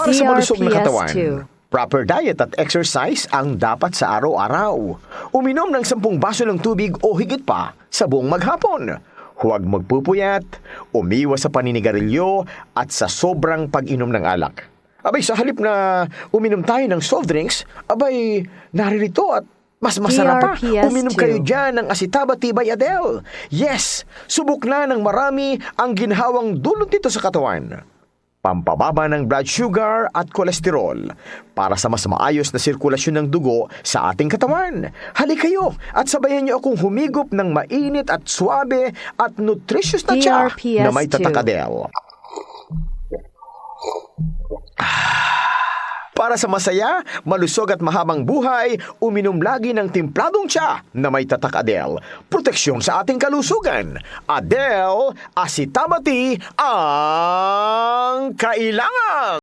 Para sa malusog na katawan, DRPS2. proper diet at exercise ang dapat sa araw-araw. Uminom ng 10 baso ng tubig o higit pa sa buong maghapon. Huwag magpupuyat, umiwas sa paninigarilyo at sa sobrang pag-inom ng alak. Abay, sa halip na uminom tayo ng soft drinks, abay, naririto at mas masarap pa. DRPS2. Uminom kayo dyan ng Asitabati by Adele. Yes, subok na ng marami ang ginhawang dulot nito sa katawan. Pampababa ng blood sugar at kolesterol para sa mas maayos na sirkulasyon ng dugo sa ating katawan. Hali kayo at sabayan niyo akong humigop ng mainit at suabe at nutritious na tsa DRPS2. na may tatakadel. Para sa masaya, malusog at mahabang buhay, uminom lagi ng templadong tsa na may tatak Adele. Proteksyon sa ating kalusugan. Adele, Asitabati ang kailangan!